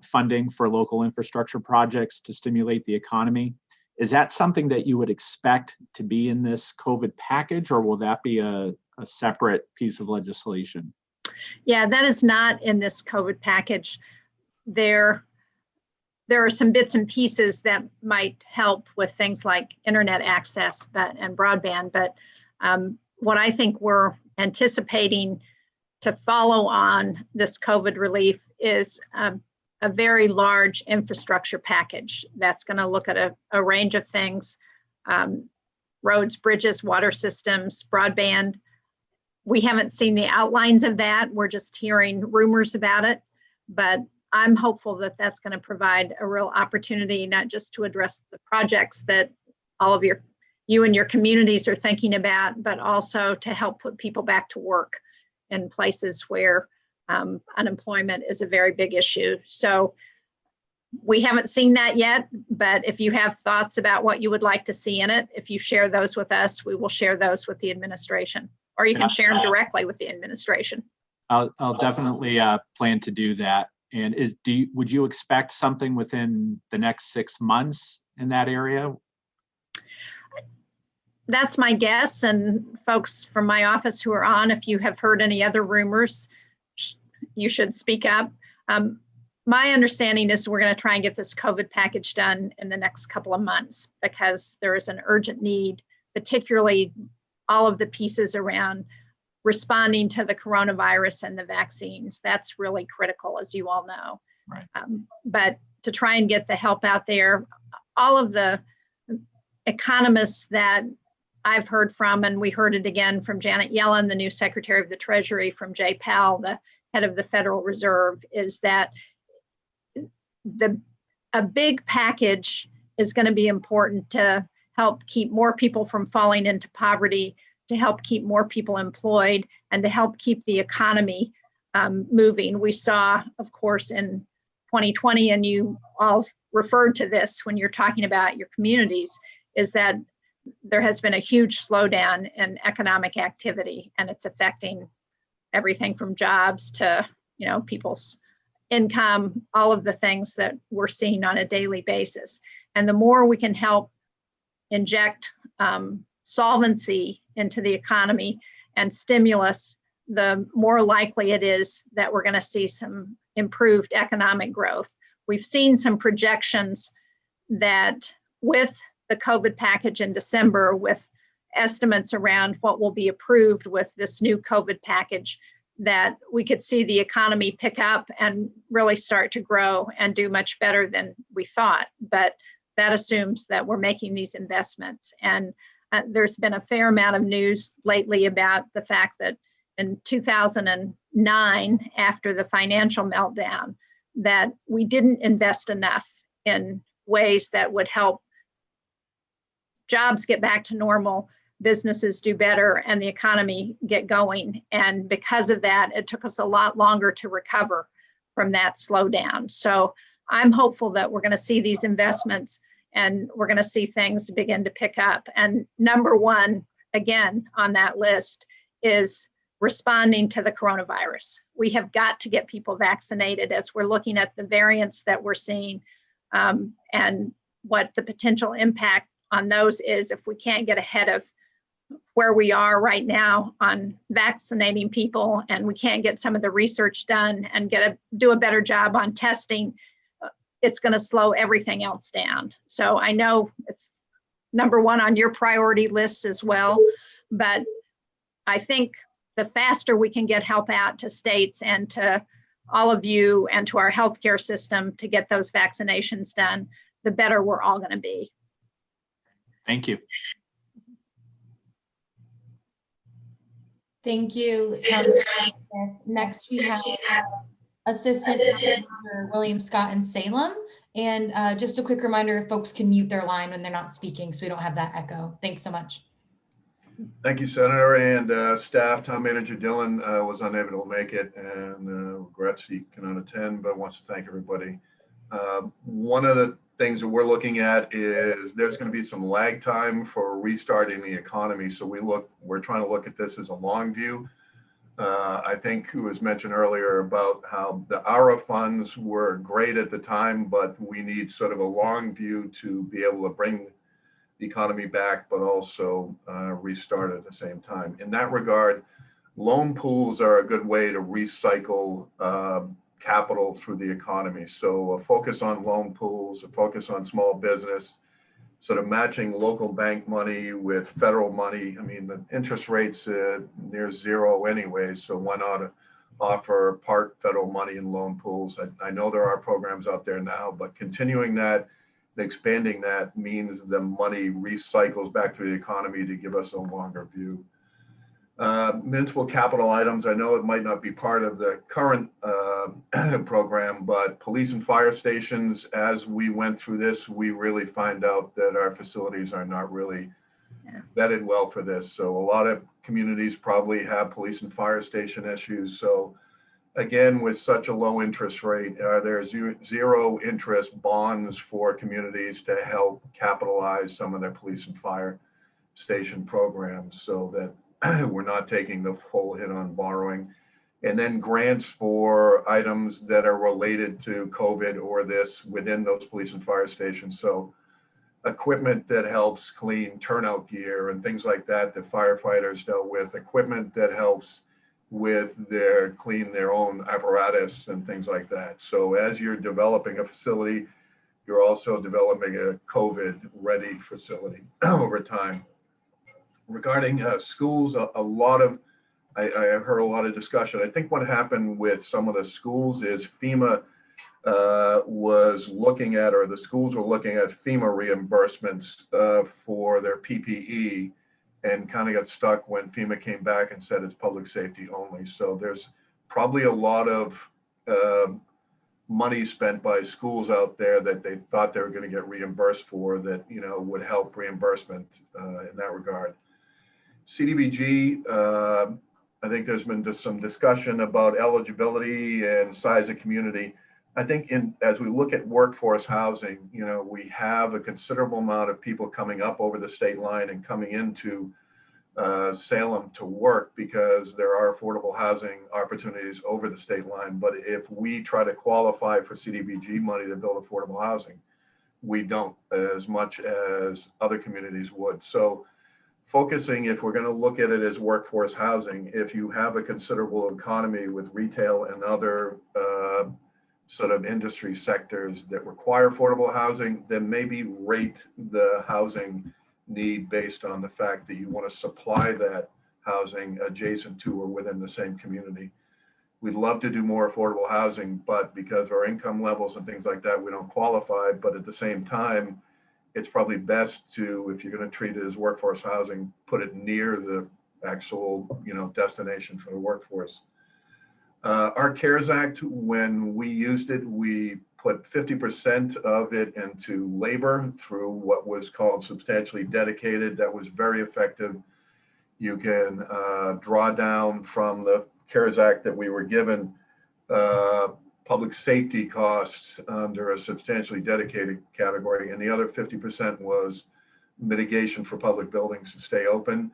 funding for local infrastructure projects to stimulate the economy. Is that something that you would expect to be in this COVID package, or will that be a separate piece of legislation? Yeah, that is not in this COVID package. There are some bits and pieces that might help with things like internet access and broadband, but what I think we're anticipating to follow on this COVID relief is a very large infrastructure package that's going to look at a range of things, roads, bridges, water systems, broadband. We haven't seen the outlines of that. We're just hearing rumors about it, but I'm hopeful that that's going to provide a real opportunity, not just to address the projects that all of you and your communities are thinking about, but also to help put people back to work in places where unemployment is a very big issue. So we haven't seen that yet, but if you have thoughts about what you would like to see in it, if you share those with us, we will share those with the administration, or you can share them directly with the administration. I'll definitely plan to do that. And would you expect something within the next 6 months in that area? That's my guess, and folks from my office who are on, if you have heard any other rumors, you should speak up. My understanding is we're going to try and get this COVID package done in the next couple of months because there is an urgent need, particularly all of the pieces around responding to the coronavirus and the vaccines. That's really critical, as you all know. Right. But to try and get the help out there, all of the economists that I've heard from, and we heard it again from Janet Yellen, the new Secretary of the Treasury, from Jay Powell, the head of the Federal Reserve, is that a big package is going to be important to help keep more people from falling into poverty, to help keep more people employed, and to help keep the economy moving. We saw, of course, in 2020, and you all referred to this when you're talking about your communities, is that there has been a huge slowdown in economic activity, and it's affecting everything from jobs to, people's income, all of the things that we're seeing on a daily basis. And the more we can help inject solvency into the economy and stimulus, the more likely it is that we're going to see some improved economic growth. We've seen some projections that with the COVID package in December, with estimates around what will be approved with this new COVID package, that we could see the economy pick up and really start to grow and do much better than we thought. But that assumes that we're making these investments. And there's been a fair amount of news lately about the fact that in 2009, after the financial meltdown, that we didn't invest enough in ways that would help jobs get back to normal, businesses do better, and the economy get going. And because of that, it took us a lot longer to recover from that slowdown. So I'm hopeful that we're going to see these investments and we're going to see things begin to pick up. And number one, again, on that list is responding to the coronavirus. We have got to get people vaccinated as we're looking at the variants that we're seeing and what the potential impact on those is if we can't get ahead of where we are right now on vaccinating people, and we can't get some of the research done and do a better job on testing, it's going to slow everything else down. So I know it's number one on your priority list as well, but I think the faster we can get help out to states and to all of you and to our healthcare system to get those vaccinations done, the better we're all going to be. Thank you. Thank you, Next, we have Assistant Manager William Scott in Salem. And just a quick reminder, if folks can mute their line when they're not speaking so we don't have that echo. Thanks so much. Thank you, Senator, and staff. Town Manager Dillon was unable to make it, and regrets he cannot attend, but wants to thank everybody. One of the things that we're looking at is there's going to be some lag time for restarting the economy. So we're trying to look at this as a long view. I think it was mentioned earlier about how the ARA funds were great at the time, but we need sort of a long view to be able to bring the economy back, but also restart at the same time. In that regard, loan pools are a good way to recycle capital through the economy. So a focus on loan pools, a focus on small business, sort of matching local bank money with federal money. I mean, the interest rates near zero anyway, so why not offer part federal money in loan pools? I know there are programs out there now, but continuing that, expanding that means the money recycles back to the economy to give us a longer view. Municipal capital items, I know it might not be part of the current program, but police and fire stations, as we went through this, we really find out that our facilities are not really vetted well for this. So a lot of communities probably have police and fire station issues. So again, with such a low interest rate, there's zero interest bonds for communities to help capitalize some of their police and fire station programs so that we're not taking the full hit on borrowing. And then grants for items that are related to COVID or this within those police and fire stations. So equipment that helps clean turnout gear and things like that, the firefighters dealt with, equipment that helps with clean their own apparatus and things like that. So as you're developing a facility, you're also developing a COVID ready facility over time. Regarding schools, I have heard a lot of discussion. I think what happened with some of the schools is FEMA was looking at, or the schools were looking at FEMA reimbursements for their PPE and kind of got stuck when FEMA came back and said it's public safety only. So there's probably a lot of money spent by schools out there that they thought they were going to get reimbursed for that, would help reimbursement in that regard. CDBG, I think there's been just some discussion about eligibility and size of community. I think as we look at workforce housing, we have a considerable amount of people coming up over the state line and coming into Salem to work because there are affordable housing opportunities over the state line. But if we try to qualify for CDBG money to build affordable housing, we don't as much as other communities would. So focusing, if we're going to look at it as workforce housing, if you have a considerable economy with retail and other sort of industry sectors that require affordable housing, then maybe rate the housing need based on the fact that you want to supply that housing adjacent to or within the same community. We'd love to do more affordable housing, but because of our income levels and things like that, we don't qualify. But at the same time, it's probably best to, if you're going to treat it as workforce housing, put it near the actual, destination for the workforce. Our CARES Act, when we used it, we put 50% of it into labor through what was called substantially dedicated. That was very effective. You can draw down from the CARES Act that we were given public safety costs under a substantially dedicated category, and the other 50% was mitigation for public buildings to stay open.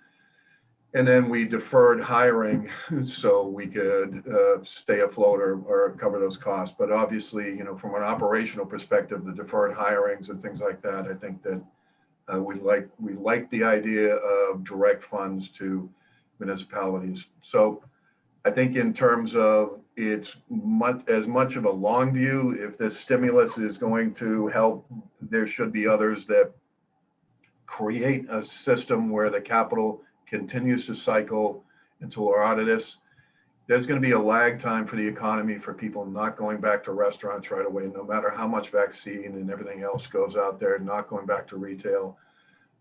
And then we deferred hiring so we could stay afloat or cover those costs. But obviously, from an operational perspective, the deferred hirings and things like that, I think that we like the idea of direct funds to municipalities. So I think in terms of it's as much of a long view, if this stimulus is going to help, there should be others that create a system where the capital continues to cycle until we're out of this. There's going to be a lag time for the economy for people not going back to restaurants right away, no matter how much vaccine and everything else goes out there, not going back to retail.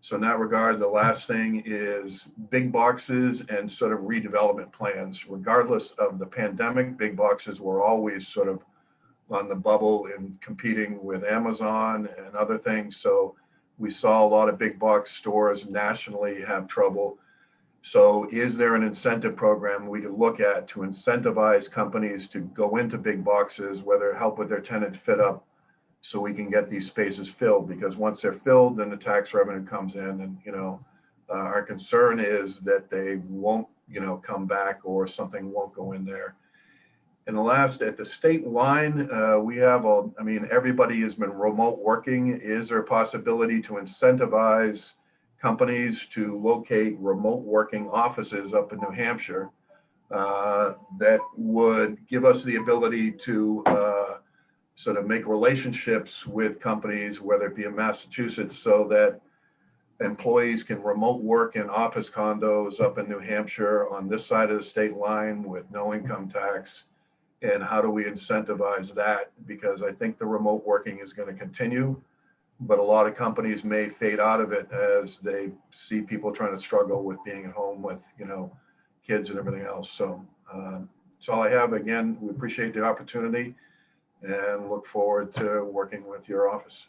So in that regard, the last thing is big boxes and sort of redevelopment plans. Regardless of the pandemic, big boxes were always sort of on the bubble and competing with Amazon and other things. So we saw a lot of big box stores nationally have trouble. So is there an incentive program we could look at to incentivize companies to go into big boxes, whether help with their tenant fit up, so we can get these spaces filled? Because once they're filled, then the tax revenue comes in, and our concern is that they won't come back or something won't go in there. And the last, at the state line, we have everybody has been remote working. Is there a possibility to incentivize companies to locate remote working offices up in New Hampshire that would give us the ability to sort of make relationships with companies, whether it be in Massachusetts, so that employees can remote work in office condos up in New Hampshire on this side of the state line with no income tax? And how do we incentivize that? Because I think the remote working is going to continue, but a lot of companies may fade out of it as they see people trying to struggle with being at home with, kids and everything else. So that's all I have. Again, we appreciate the opportunity and look forward to working with your office.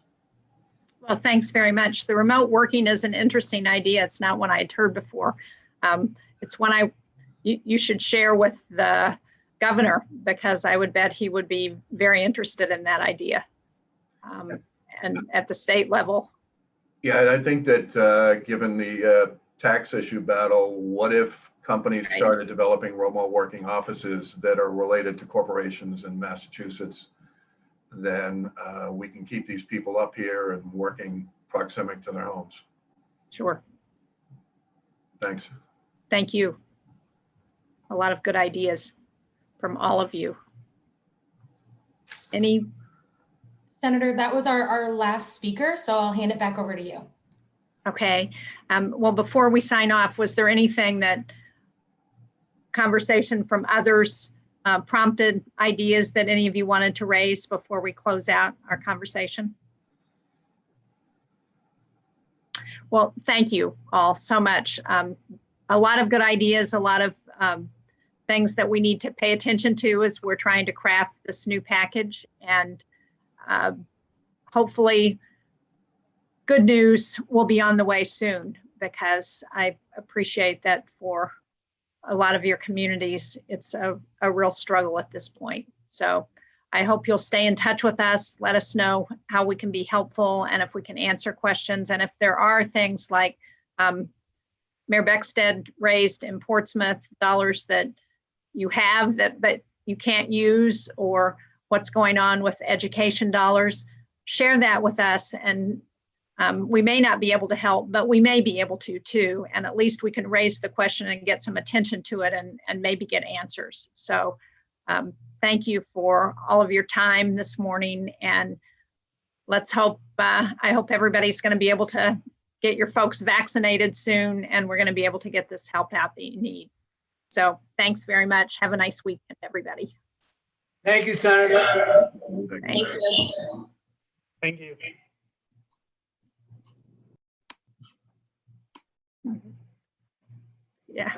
Well, thanks very much. The remote working is an interesting idea. It's not one I'd heard before. It's one you should share with the governor, because I would bet he would be very interested in that idea. And at the state level. Yeah, I think that given the tax issue battle, what if companies started developing remote working offices that are related to corporations in Massachusetts? Then we can keep these people up here and working proximate to their homes. Sure. Thanks. Thank you. A lot of good ideas from all of you. Any? Senator, that was our last speaker, so I'll hand it back over to you. Okay. Well, before we sign off, was there anything that conversation from others prompted ideas that any of you wanted to raise before we close out our conversation? Well, thank you all so much. A lot of good ideas, a lot of things that we need to pay attention to as we're trying to craft this new package, and hopefully good news will be on the way soon, because I appreciate that for a lot of your communities, it's a real struggle at this point. So I hope you'll stay in touch with us. Let us know how we can be helpful and if we can answer questions. And if there are things like Mayor Beckstead raised in Portsmouth, dollars that you have but you can't use, or what's going on with education dollars, share that with us. And we may not be able to help, but we may be able to too. And at least we can raise the question and get some attention to it and maybe get answers. So thank you for all of your time this morning. And let's hope, I hope everybody's going to be able to get your folks vaccinated soon, and we're going to be able to get this help out that you need. So thanks very much. Have a nice weekend, everybody. Thank you, Senator. Thanks. Thank you. Yeah.